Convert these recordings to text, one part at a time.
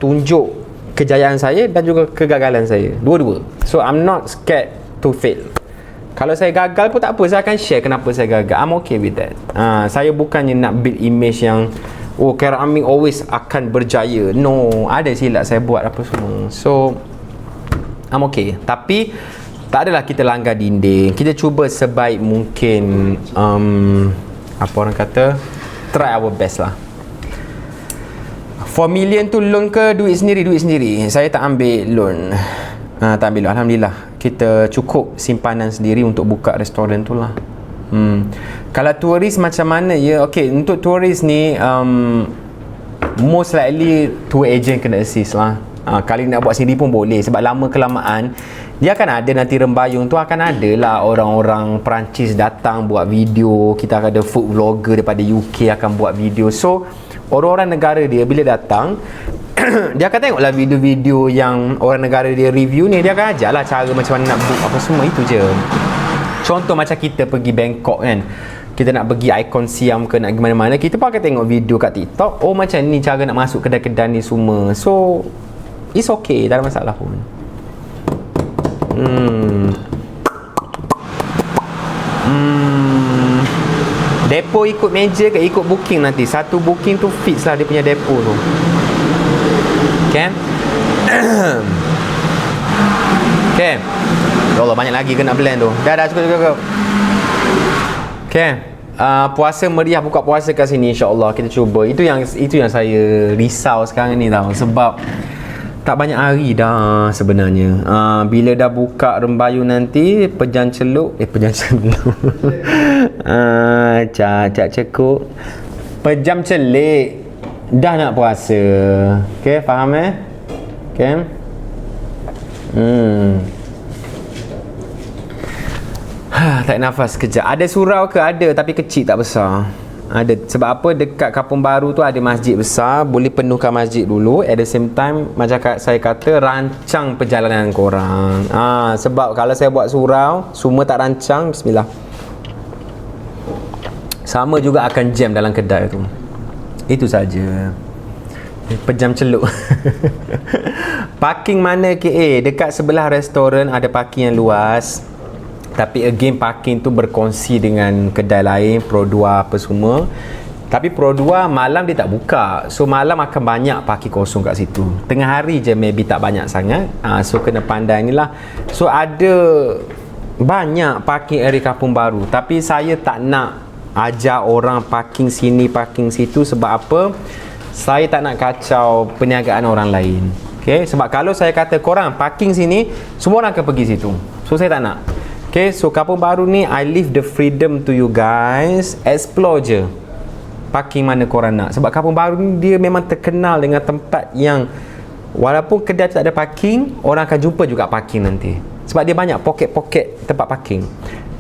tunjuk kejayaan saya dan juga kegagalan saya, dua-dua. So I'm not scared to fail. Kalau saya gagal pun tak apa, saya akan share kenapa saya gagal. I'm okay with that. Saya bukannya nak build image yang Khairul Amin always akan berjaya. No, ada silap saya buat apa semua. So I'm okay. Tapi tak adalah kita langgar dinding. Kita cuba sebaik mungkin, apa orang kata, try our best lah. 4 million tu loan ke duit sendiri? Duit sendiri. Saya tak ambil loan. Tak ambil loan. Alhamdulillah. Kita cukup simpanan sendiri untuk buka restoran tu lah. Kalau turis macam mana ya? Okay, untuk turis ni most likely tour agent kena assist lah. Kalau nak buat sendiri pun boleh, sebab lama kelamaan dia akan ada nanti rembayung tu, akan ada lah orang-orang Perancis datang buat video. Kita akan ada food vlogger daripada UK akan buat video. So orang-orang negara dia bila datang dia akan tengoklah video-video yang orang negara dia review ni. Dia akan ajarlah cara macam mana nak book apa semua. Itu je. Contoh macam kita pergi Bangkok kan, kita nak pergi Icon Siam ke nak pergi mana-mana, kita pun akan tengok video kat TikTok. Oh macam ni cara nak masuk kedai-kedai ni semua. So it's okay, tak ada masalah pun. Depo ikut meja ke ikut booking nanti? Satu booking tu fix lah dia punya depo tu. Okay? Okay. Ya Allah, banyak lagi ke nak blend tu. Dah cukup. Okay. Puasa meriah, buka puasa kat sini insya-Allah kita cuba. Itu yang saya risau sekarang ni tau, sebab tak banyak hari dah sebenarnya. Bila dah buka rembayung nanti pejam celuk cak cekuk pejam celik dah nak puasa. Okay, faham Okay. Tak nafas kejap. Ada surau ke? Ada, tapi kecil tak besar. Ada. Sebab apa? Dekat Kampung Baru tu ada masjid besar. Boleh penuhkan masjid dulu. At the same time, macam saya kata, rancang perjalanan korang. Sebab kalau saya buat surau, semua tak rancang, bismillah, sama juga akan jam dalam kedai tu. Itu saja. Pejam celuk. Parking mana KA? Dekat sebelah restoran ada parking yang luas. Tapi again, parking tu berkongsi dengan kedai lain, Pro 2 apa semua. Tapi Pro 2 malam dia tak buka. So malam akan banyak parking kosong kat situ. Tengah hari je maybe tak banyak sangat. So kena pandai ni lah. So ada banyak parking area Kampung Baru. Tapi saya tak nak ajar orang parking sini, parking situ. Sebab apa? Saya tak nak kacau perniagaan orang lain. Okay? Sebab kalau saya kata korang parking sini, semua orang akan pergi situ. So saya tak nak. Okay, so Kampung Baru ni I leave the freedom to you guys. Explore je parking mana korang nak. Sebab Kampung Baru ni dia memang terkenal dengan tempat yang walaupun kedai tak ada parking, orang akan jumpa juga parking nanti. Sebab dia banyak poket-poket tempat parking.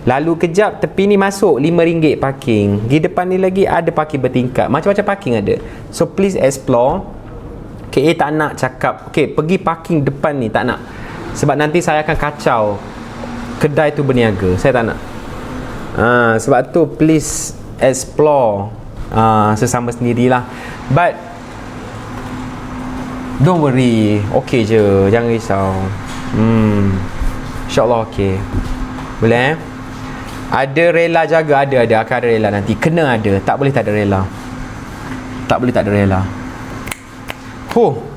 Lalu kejap tepi ni masuk RM5 parking. Di depan ni lagi ada parking bertingkat. Macam-macam parking ada. So please explore. Okay, tak nak cakap okay, pergi parking depan ni, tak nak. Sebab nanti saya akan kacau kedai tu berniaga. Saya tak nak. Sebab tu please explore sesama sendirilah. But don't worry, okay je, jangan risau. InsyaAllah okay. Boleh Ada rela jaga? Ada akan ada rela nanti. Kena ada, tak boleh tak ada rela. Tak boleh tak ada rela.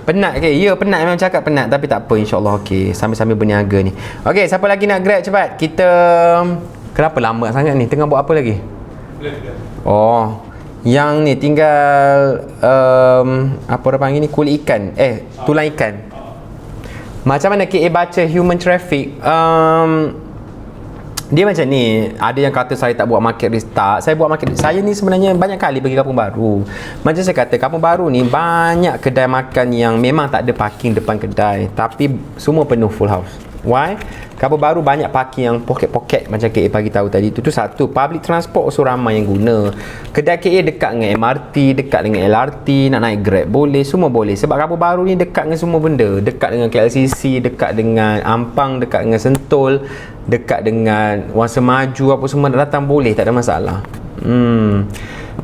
Penat ke? Ya, penat, memang cakap penat. Tapi tak apa, insyaAllah okey. Sambil-sambil berniaga ni. Okey, siapa lagi nak grab cepat? Kita kenapa lama sangat ni? Tengah buat apa lagi? Oh, yang ni tinggal apa orang panggil ni? Kulit ikan. Tulang ikan. Macam mana KA baca human traffic? Dia macam ni. Ada yang kata saya tak buat market restart. Saya buat market. Saya ni sebenarnya banyak kali pergi Kampung Baru. Macam saya kata, Kampung Baru ni banyak kedai makan yang memang tak ada parking depan kedai, tapi semua penuh full house. Why? Kampung Baru banyak parking yang poket-poket macam KA bagi tahu tadi. Itu satu. Public transport also ramai yang guna. Kedai KA dekat dengan MRT, dekat dengan LRT, nak naik Grab boleh, semua boleh. Sebab Kampung Baru ni dekat dengan semua benda. Dekat dengan KLCC, dekat dengan Ampang, dekat dengan Sentul, dekat dengan Wangsa Maju, apa semua nak datang boleh, tak ada masalah.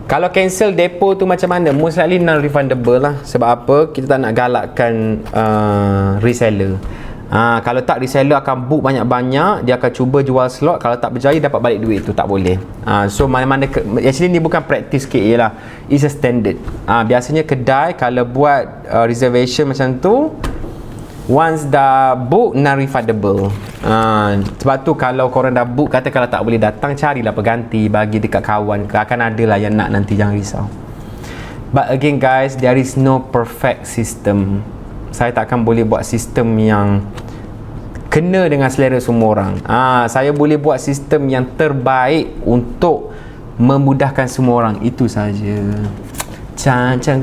Kalau cancel depo tu macam mana? Most likely non-refundable lah. Sebab apa? Kita tak nak galakkan reseller. Kalau tak, reseller akan book banyak-banyak. Dia akan cuba jual slot. Kalau tak berjaya, dapat balik duit tu. Tak boleh. So mana-mana actually ni bukan practice KA lah. It's a standard. Biasanya kedai kalau buat reservation macam tu, once dah book, non-refundable. Sebab tu kalau korang dah book, kata kalau tak boleh datang, carilah pengganti, bagi dekat kawan ke. Akan ada lah yang nak nanti, jangan risau. But again guys, there is no perfect system. Saya takkan boleh buat sistem yang kena dengan selera semua orang. Saya boleh buat sistem yang terbaik untuk memudahkan semua orang. Itu saja. Kencang.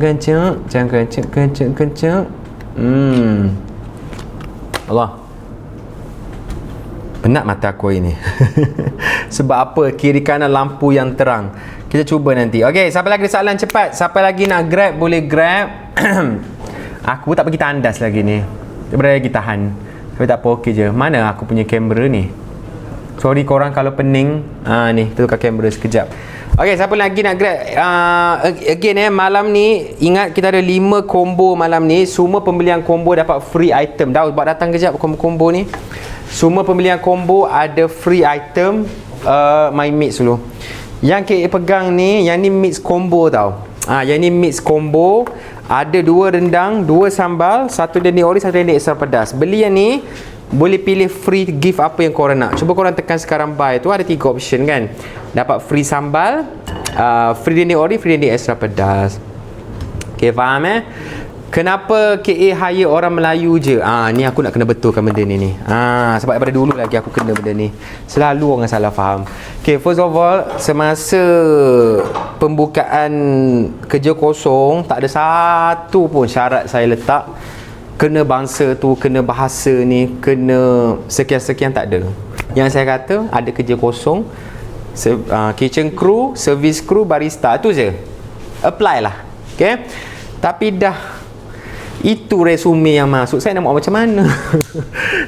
Allah, penat mata aku ini. Sebab apa? Kiri kanan lampu yang terang. Kita cuba nanti. Okey, siapa lagi ada soalan cepat? Siapa lagi nak grab, boleh grab. Aku tak pergi tandas lagi ni. Daripada lagi tahan. Tapi tak apa, okey je. Mana aku punya kamera ni? Sorry korang kalau pening. Ni, kita tukar kamera sekejap. Okey, siapa lagi nak grab? Again malam ni, ingat kita ada 5 combo malam ni. Semua pembelian combo dapat free item. Dah buat datang kejap combo-combo ni. Semua pembelian combo ada free item. My mix dulu. Yang KA pegang ni, yang ni mix combo tau. Yang ni mix combo. Ada 2 rendang, 2 sambal, 1 dendeng ori, 1 dendeng extra pedas. Beli yang ni, boleh pilih free gift apa yang korang nak. Cuba korang tekan sekarang buy tu, ada 3 option kan. Dapat free sambal, free dendeng ori, free dendeng extra pedas. Okay, faham Kenapa KA hire orang Melayu je? Ni aku nak kena betulkan benda ni. Sebab daripada dulu lagi aku kena benda ni. Selalu orang salah faham. Okay, first of all, semasa pembukaan kerja kosong, tak ada satu pun syarat saya letak kena bangsa tu, kena bahasa ni, kena sekian-sekian, tak ada. Yang saya kata, ada kerja kosong, kitchen crew, service crew, barista, tu je. Apply lah. Okay? Tapi dah itu resume yang masuk. Saya nak buat macam mana?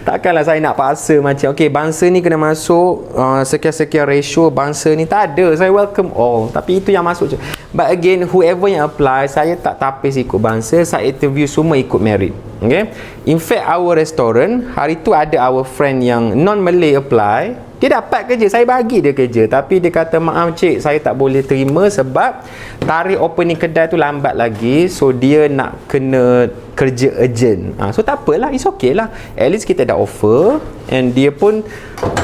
Takkanlah saya nak paksa macam okay, bangsa ni kena masuk sekian-sekian ratio, bangsa ni tak ada. Saya welcome all, tapi itu yang masuk je. But again, whoever yang apply, saya tak tapis ikut bangsa. Saya interview semua ikut merit. Okay? In fact, our restaurant hari tu ada our friend yang non-Malay apply. Dia dapat kerja, saya bagi dia kerja. Tapi dia kata, maaf cik, saya tak boleh terima sebab tarikh opening kedai tu lambat lagi. So dia nak kena kerja urgent. So tak apalah, it's okay lah. At least kita dah offer. And dia pun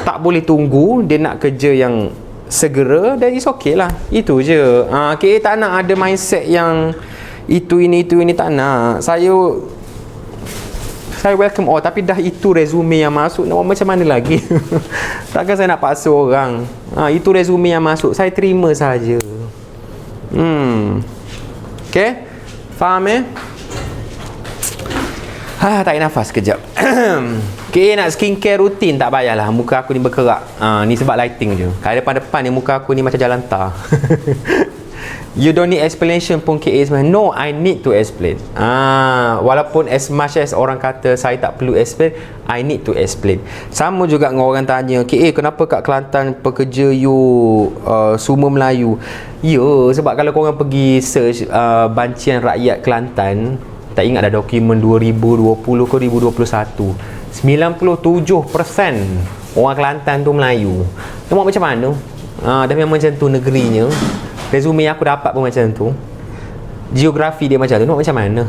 tak boleh tunggu. Dia nak kerja yang segera. Dan it's okay lah. Itu je. KA tak nak ada mindset yang itu ini tak nak. Saya welcome all, tapi dah itu resume yang masuk, nak macam mana lagi? Takkan saya nak paksa orang. Itu resume yang masuk, saya terima saja. Okay, faham tarik nafas kejap. Okay, nak skincare rutin tak payahlah. Muka aku ni berkerak. Ni sebab lighting je. Kalau depan-depan ni muka aku ni macam jalan tar. You don't need explanation pun KA sebenarnya. No, I need to explain. Walaupun as much as orang kata saya tak perlu explain, I need to explain. Sama juga dengan orang tanya, KA kenapa kat Kelantan pekerja you semua Melayu? Ya, sebab kalau korang pergi search bancian rakyat Kelantan, tak ingat dah dokumen 2020 ke 2021, 97% orang Kelantan tu Melayu. Nampak macam mana? Dah memang macam tu negerinya. Resume aku dapat pun macam tu. Geografi dia macam tu. Nampak macam mana?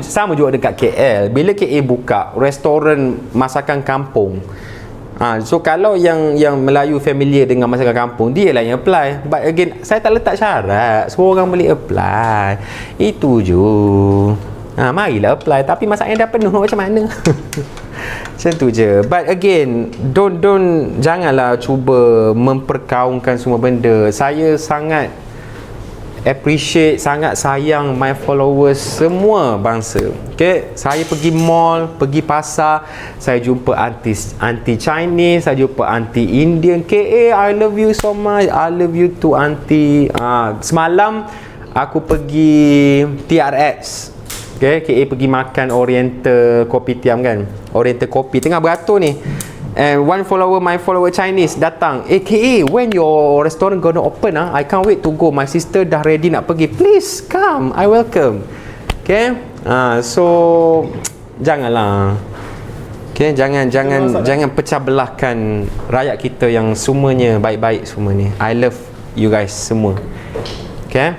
Sama juga dekat KL. Bila KL buka restoran masakan kampung, so kalau yang Melayu familiar dengan masakan kampung, dia lah yang apply. But again, saya tak letak syarat, semua orang boleh apply. Itu je. Marilah apply. Tapi masaknya dah penuh, macam mana? Macam tu je. But again, janganlah cuba memperkaunkan semua benda. Saya sangat appreciate, sangat sayang my followers semua bangsa. Okay, saya pergi mall, pergi pasar, saya jumpa anti Chinese, saya jumpa anti Indian. KA, I love you so much, I love you too auntie. Semalam aku pergi TRX. Okay, KA pergi makan Oriental Kopitiam kan, Oriental Kopi, tengah beratur ni. And one follower, my follower Chinese datang, KA, when your restaurant gonna open I can't wait to go. My sister dah ready nak pergi. Please come, I welcome. Okay, so janganlah. Okay, jangan pecah belahkan rakyat kita yang semuanya baik-baik semua ni. I love you guys semua. Okay,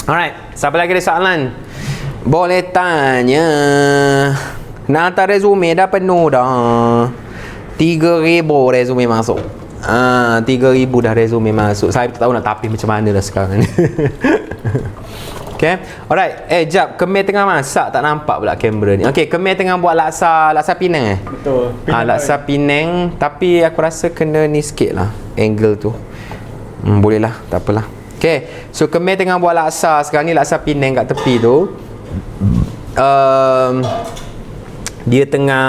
alright, siapa lagi ada soalan? Boleh tanya. Nak hantar resume dah penuh dah. 3,000 resume masuk. 3,000 dah resume masuk. Saya tak tahu nak tapis macam mana dah sekarang ni. Okay, alright. Jap, Kemeh tengah masak, tak nampak pula kamera ni. Okay, Kemeh tengah buat laksa Penang Betul. laksa Penang, tapi aku rasa kena ni sikit lah angle tu. Boleh lah, tak apalah. Okay, so Kemeh tengah buat laksa sekarang ni, laksa Penang kat tepi tu. Dia tengah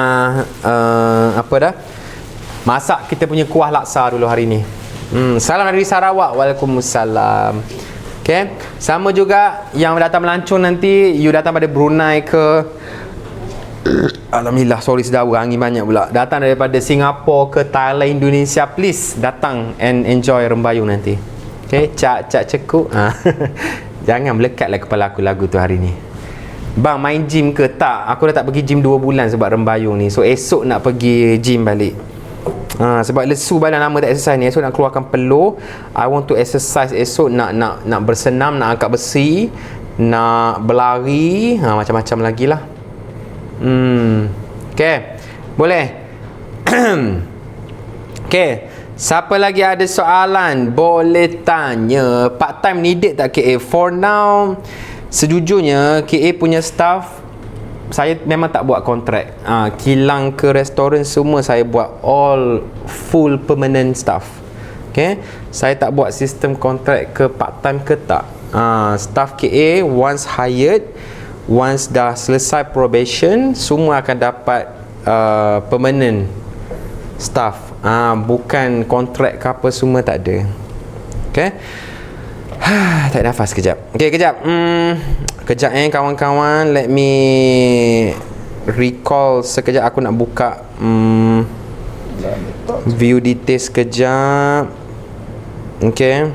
masak kita punya kuah laksa dulu hari ni. Salam dari Sarawak. Waalaikumsalam. Okay, sama juga yang datang melancong nanti, you datang pada Brunei ke, alhamdulillah, sorry sedawa, angin banyak pula, datang daripada Singapura ke Thailand, Indonesia, please datang and enjoy Rembayung nanti. Okay, cak cekuk. Jangan melekatlah kepala aku lagu tu hari ni. Bang, main gym ke? Tak, aku dah tak pergi gym 2 bulan sebab Rembayung ni. So esok nak pergi gym balik. Sebab lesu badan lama tak exercise ni. Esok nak keluarkan peluh. I want to exercise esok. Nak bersenam, nak angkat besi, nak berlari, macam-macam lagi lah. Okay, boleh. Okay, siapa lagi ada soalan boleh tanya. Part time needed tak KA? For now, sejujurnya KA punya staff, saya memang tak buat kontrak. Kilang ke restoran semua saya buat all full permanent staff. Okay, saya tak buat sistem kontrak ke part time ke tak. Staff KA once hired, once dah selesai probation, semua akan dapat permanent staff. Bukan kontrak ke apa, semua tak ada. Okay, tarik nafas kejap. Okay, kejap. Kejap kawan-kawan. Let me recall sekejap. Aku nak buka view details sekejap. Okay.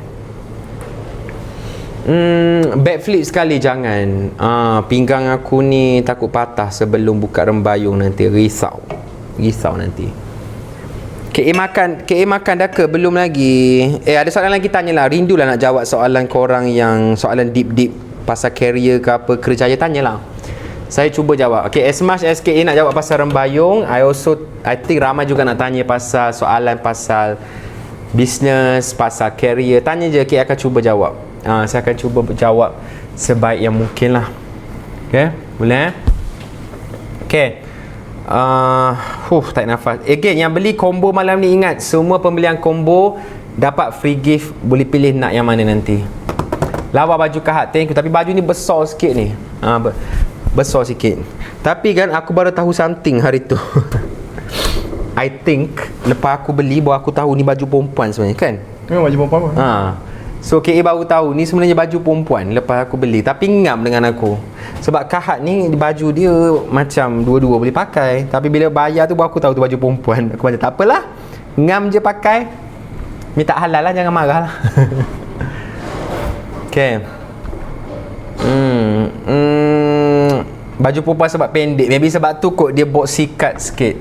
Backflip sekali jangan. Pinggang aku ni takut patah sebelum buka Rembayung nanti. Risau nanti. KA makan dah ke? Belum lagi. Ada soalan lagi, tanyalah. Rindulah nak jawab soalan korang yang soalan deep pasal career ke apa, kerjaya, tanyalah. Saya cuba jawab. Okay, as much as KA nak jawab pasal Rembayung, I think ramai juga nak tanya pasal soalan pasal business, pasal career. Tanya je, KA akan cuba jawab. Saya akan cuba jawab sebaik yang mungkin lah. Okay, boleh? Okay. Tarik nafas. Again, yang beli combo malam ni, ingat, semua pembelian combo dapat free gift. Boleh pilih nak yang mana nanti. Lawa baju Kahat, thank you. Tapi baju ni besar sikit ni. Besar sikit. Tapi kan aku baru tahu something hari tu. I think lepas aku beli, baru aku tahu ni baju perempuan sebenarnya, kan? Memang baju perempuan apa? So KA baru tahu ni sebenarnya baju perempuan lepas aku beli. Tapi ngam dengan aku. Sebab Kahat ni baju dia macam dua-dua boleh pakai. Tapi bila bayar tu baru aku tahu tu baju perempuan. Aku macam tak apalah, ngam je pakai. Minta halal lah, jangan marah lah. Okay. Baju perempuan sebab pendek. Maybe sebab tu kot dia box sikat sikit.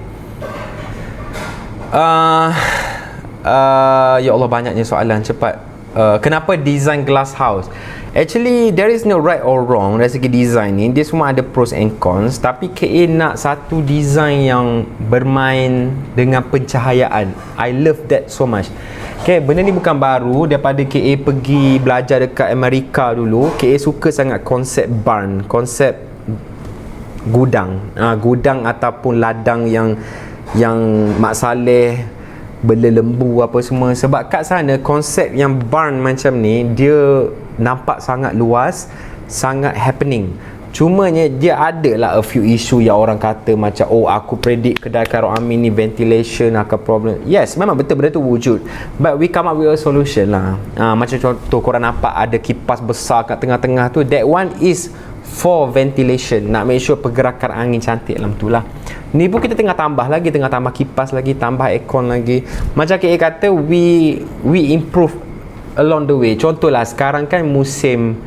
Ya Allah, banyaknya soalan. Cepat. Kenapa design glass house? Actually, there is no right or wrong dari segi design ni. Dia semua ada pros and cons. Tapi KA nak satu design yang bermain dengan pencahayaan. I love that so much. Okay, benda ni bukan baru. Daripada KA pergi belajar dekat Amerika dulu, KA suka sangat konsep barn, konsep gudang. Gudang ataupun ladang yang Mak Saleh bela lembu apa semua. Sebab kat sana konsep yang barn macam ni, dia nampak sangat luas, sangat happening. Cumanya dia ada lah a few issue yang orang kata macam, aku predict kedai Khairul Amin ni ventilation akan problem. Yes, memang betul benda tu wujud, but we come up with a solution lah. Macam contoh korang nampak ada kipas besar kat tengah-tengah tu, that one is for ventilation, nak make sure pergerakan angin cantik dalam tu lah. Ni pun kita tengah tambah lagi, tengah tambah kipas lagi, tambah aircon lagi. Macam KA kata, we improve along the way. Contohlah sekarang kan musim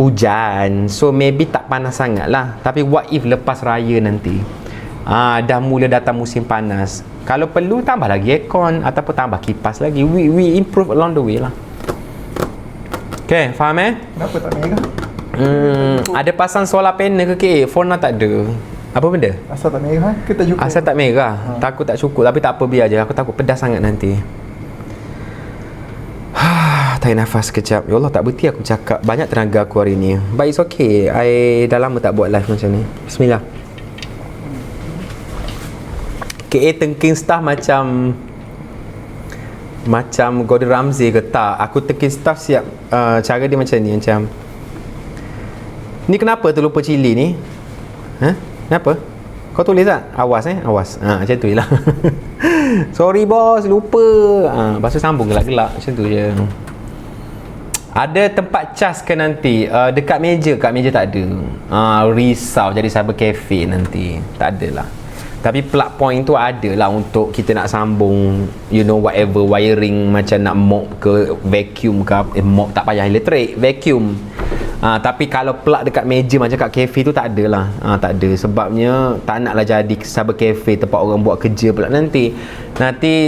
hujan, so maybe tak panas sangat lah. Tapi what if lepas raya nanti dah mula datang musim panas, kalau perlu tambah lagi aircon ataupun tambah kipas lagi. We improve along the way lah. Okay, faham Kenapa tak merah? Ada pasang solar panel ke KA? Phone tak ada. Apa benda? Asal tak merah ke tak cukup? Asal tak merah. Takut tak cukup. Tapi tak apa, biar je. Aku takut pedas sangat nanti. Tarik nafas sekejap. Ya Allah, tak berhenti aku cakap. Banyak tenaga aku hari ni. But it's okay. I dah lama tak buat live macam ni. Bismillah. KA thinking staff macam Gordon Ramsay ke tak? Aku thinking staff siap cara dia macam ni. Macam ni kenapa terlupa cili ni? Kenapa? Kau tulis tak? Awas awas. Macam tu je lah. Sorry bos, lupa. Lepas tu sambung gelak-gelak. Macam tu je. Ada tempat cas ke nanti? Dekat meja. Kat meja tak ada. Risau jadi cyber cafe nanti. Tak ada lah. Tapi plug point tu ada lah untuk kita nak sambung, you know, whatever wiring, macam nak mop ke vacuum ke mop tak payah elektrik, vacuum. Tapi kalau plug dekat meja macam kat kafe tu tak ada lah. Tak ada. Sebabnya tak naklah jadi cyber cafe tempat orang buat kerja pula nanti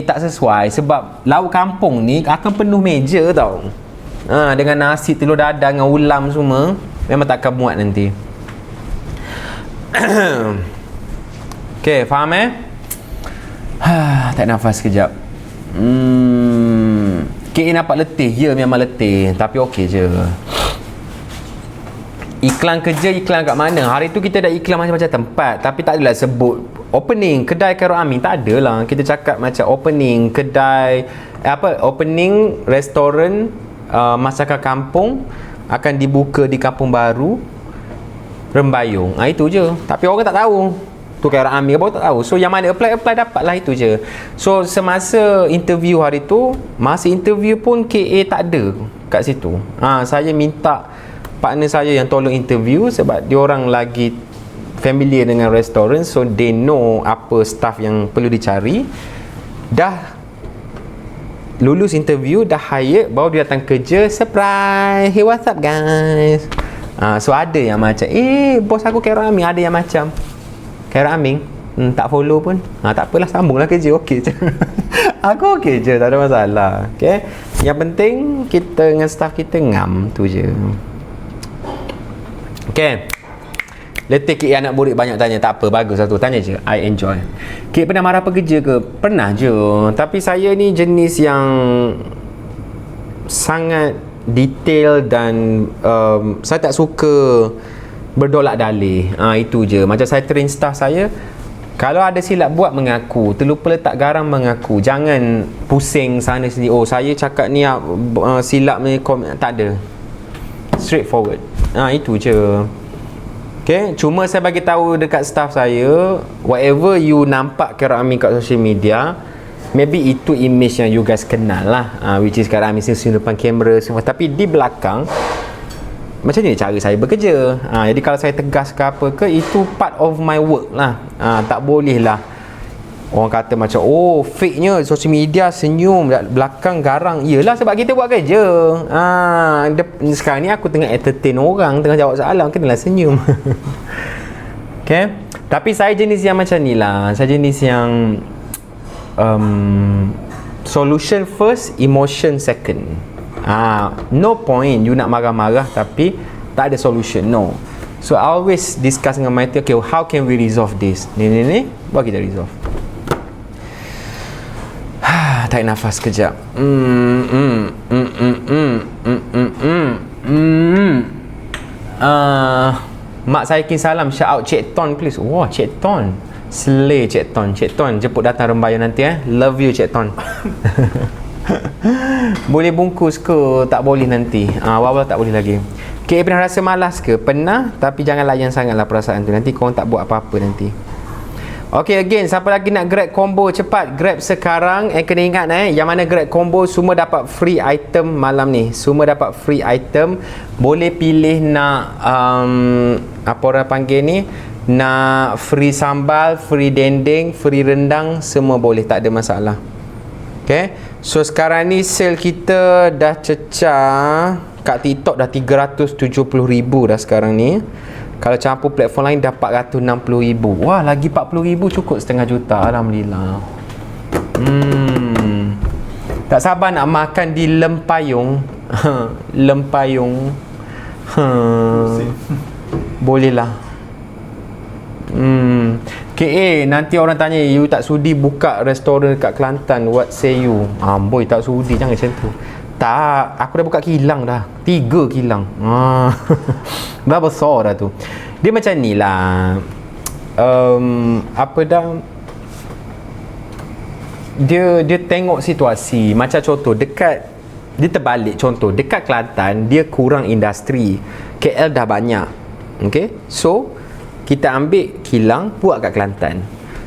tak sesuai. Sebab lauk kampung ni akan penuh meja tau. Dengan nasi, telur dadar dengan ulam semua, memang tak akan muat nanti. Okay, faham tak nafas sekejap. KA nampak letih. Ya, memang letih. Tapi okey je. Iklan kerja, iklan kat mana? Hari tu kita dah iklan macam-macam tempat, tapi tak adalah sebut opening kedai Khairul Amin. Tak adalah. Kita cakap macam opening kedai, opening restoran masakan kampung akan dibuka di Kampung Baru Rembayung. Itu je. Tapi orang tak tahu tu Khairul Amin apa, tak tahu. So yang mana apply dapatlah, itu je. So semasa interview hari tu, masa interview pun KA tak ada kat situ. Saya minta partner saya yang tolong interview sebab diorang lagi familiar dengan restoran, so they know apa staff yang perlu dicari. Dah lulus interview, dah hire, baru dia datang kerja, surprise, hey what's up guys. So ada yang macam bos aku Khairul Amin, ada yang macam Khairul Amin tak follow pun. Tak apalah, sambunglah kerja, okey je. Aku okey je, tak ada masalah. Okay, yang penting kita dengan staff kita ngam, tu je. Okay, letih KA anak murid banyak tanya. Tak apa, bagus satu, tanya je, I enjoy. KA pernah marah pekerja ke? Pernah je. Tapi saya ni jenis yang sangat detail dan saya tak suka berdolak dalih. Itu je. Macam saya train staff saya, kalau ada silap buat mengaku, terlupa letak garam mengaku. Jangan pusing sana sini. Oh, saya cakap ni silap ni, tak ada. Straightforward. Itu je. Okay, cuma saya bagi tahu dekat staff saya, whatever you nampak Khairul Amin kat social media, maybe itu image yang you guys kenal lah, which is Khairul Amin senyum depan kamera semua. Tapi di belakang, macam ni cara saya bekerja. Jadi kalau saya tegas ke apa ke, itu part of my work lah. Tak boleh lah orang kata macam, oh fake-nya social media senyum, belakang garang. Yelah, sebab kita buat kerja. Sekarang ni aku tengah entertain orang, tengah jawab soalan, kenalah senyum. Okay, tapi saya jenis yang macam ni lah. Saya jenis yang solution first, emotion second. No point you nak marah-marah tapi tak ada solution. No. So I always discuss dengan my team, okay, how can we resolve this? Ni baru kita resolve. Tarik nafas kejap. Mak saya kirim salam, shout out Cik Ton please. Wah, Cik Ton, slay Cik Ton. Cik Ton jemput datang Rembayung nanti. Love you Cik Ton. Boleh bungkus ke? Tak boleh nanti. Awal-awal tak boleh lagi. KA pernah rasa malas ke? Pernah, tapi jangan layan sangatlah perasaan tu. Nanti korang tak buat apa-apa nanti. Okay, again, siapa lagi nak grab combo cepat, grab sekarang. Kena ingat yang mana grab combo semua dapat free item malam ni. Semua dapat free item. Boleh pilih nak apa orang panggil ni, nak free sambal, free dendeng, free rendang, semua boleh, tak ada masalah. Okay, so sekarang ni sale kita dah cecah kat TikTok dah 370,000 dah sekarang ni. Kalau campur platform lain dah 460,000. Wah, lagi 40,000 cukup setengah juta. Alhamdulillah. Tak sabar nak makan di Lempayung. Lempayung. Boleh lah. KA, nanti orang tanya, you tak sudi buka restoran dekat Kelantan, what say you? Boy, tak sudi, jangan macam tu. Tak, aku dah buka kilang dah. 3 kilang. Dah besar dah tu. Dia macam ni lah. Apa dah, dia tengok situasi. Macam contoh dekat, dia terbalik contoh, dekat Kelantan dia kurang industri, KL dah banyak. Okay, so kita ambil kilang buat kat Kelantan.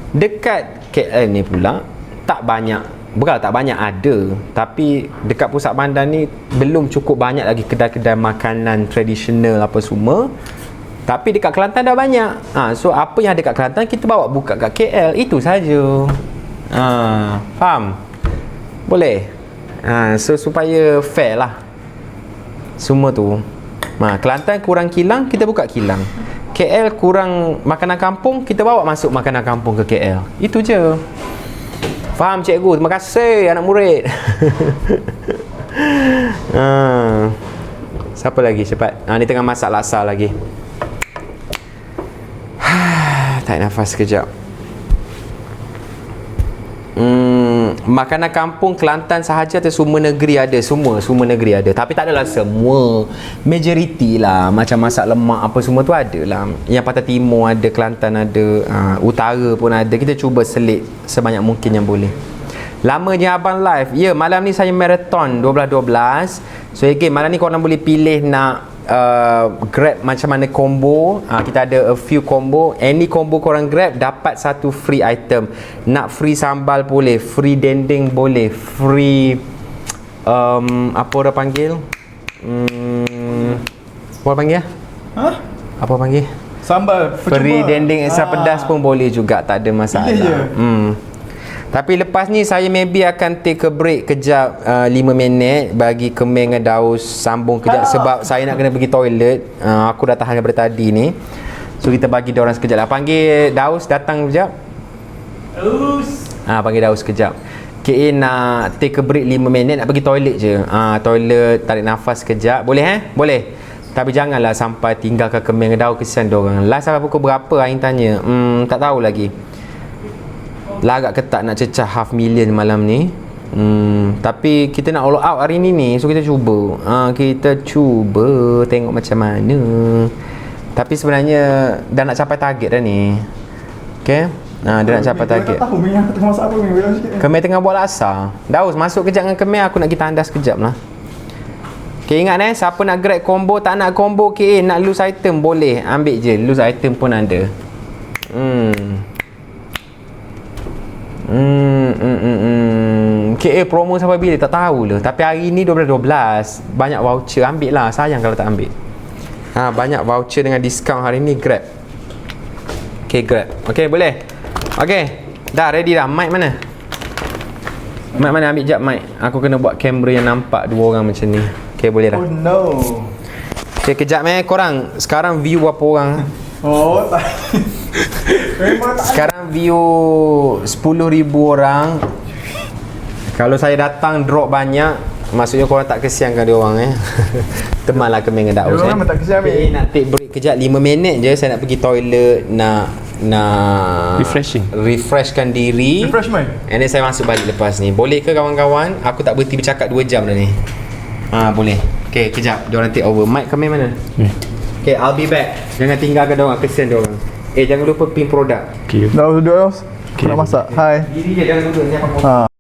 Dekat KL ni pula tak banyak. Bukan tak banyak, ada, tapi dekat pusat bandar ni belum cukup banyak lagi kedai-kedai makanan tradisional apa semua. Tapi dekat Kelantan dah banyak. So apa yang ada kat Kelantan kita bawa buka kat KL, itu saja. Faham? Boleh? So supaya fair lah semua tu. Kelantan kurang kilang, kita buka kilang. KL kurang makanan kampung, kita bawa masuk makanan kampung ke KL. Itu je. Faham cikgu? Terima kasih anak murid. Siapa lagi cepat? Ni tengah masak laksa lagi. Tarik nafas sekejap. Makanan kampung Kelantan sahaja atau semua negeri ada? Semua negeri ada. Tapi tak adalah semua. Majoriti lah. Macam masak lemak apa semua tu ada lah. Yang Pantai Timur ada, Kelantan ada, Utara pun ada. Kita cuba selit sebanyak mungkin yang boleh. Lamanya abang live. Ya, malam ni saya marathon 12-12. So again, malam ni korang boleh pilih nak grab macam mana combo. Kita ada a few combo. Any combo korang grab dapat satu free item. Nak free sambal boleh, free dendeng boleh, free apa orang panggil, apa orang panggil? Apa orang panggil? Sambal free dendeng extra pedas pun boleh juga, tak ada masalah. Tapi lepas ni saya maybe akan take a break kejap, 5 minit bagi Kemeng dengan Daus sambung kejap sebab saya nak kena pergi toilet. Aku dah tahan daripada tadi ni. So kita bagi dia orang sekejap lah. Panggil Daus datang kejap. Panggil Daus kejap. KA nak take a break 5 minit, nak pergi toilet je. Toilet, tarik nafas kejap. Boleh Boleh. Tapi janganlah sampai tinggalkan Kemeng dengan Daus, kesian dia orang. Last sampai pukul berapa Ain tanya? Tak tahu lagi. Lah agak ketat nak cecah 500,000 malam ni. Tapi kita nak all out hari ni. So kita cuba. Kita cuba tengok macam mana. Tapi sebenarnya dah nak capai target dah ni. Okay. Dia nak capai target. Tak tahu Mia tengah masak apa Mia. Kemeh tengah buat laksa. Daus masuk kejap dengan Kemeh, aku nak kita tandas kejap lah. Okay, ingat siapa nak grab combo, tak nak combo nak loose item boleh. Ambil je, loose item pun ada. KA promo sampai bila tak tahu lah. Tapi hari ni 12-12 banyak voucher, ambil lah, sayang kalau tak ambil. Banyak voucher dengan diskaun hari ni, grab. Okay, grab. Okay, boleh. Okay, dah ready dah. Mic mana? Mic mana? Ambil jap mic. Aku kena buat kamera yang nampak dua orang macam ni. Okay, boleh dah. Oh no. Okay, kejap korang. Sekarang view berapa orang? Tak. Sekarang view 10,000 orang. Kalau saya datang drop banyak, maksudnya korang tak kesiankan dia orang Temanlah Kemeng dengan Daus. Dia orang tak kesian ambil. Nak take break kejap 5 minit je. Saya nak pergi toilet, nak refreshkan diri. Refresh mai. And then saya masuk balik lepas ni. Boleh ke kawan-kawan? Aku tak berhenti bercakap 2 jam dah ni. Boleh. Okay, kejap. Dia orang take over. Mic Kemeng mana? Okay, I'll be back. Jangan tinggalkan dia orang, kesian dia orang. Jangan lupa pin produk. Daus. Nak masak. Hai. Diri je, jangan duduk.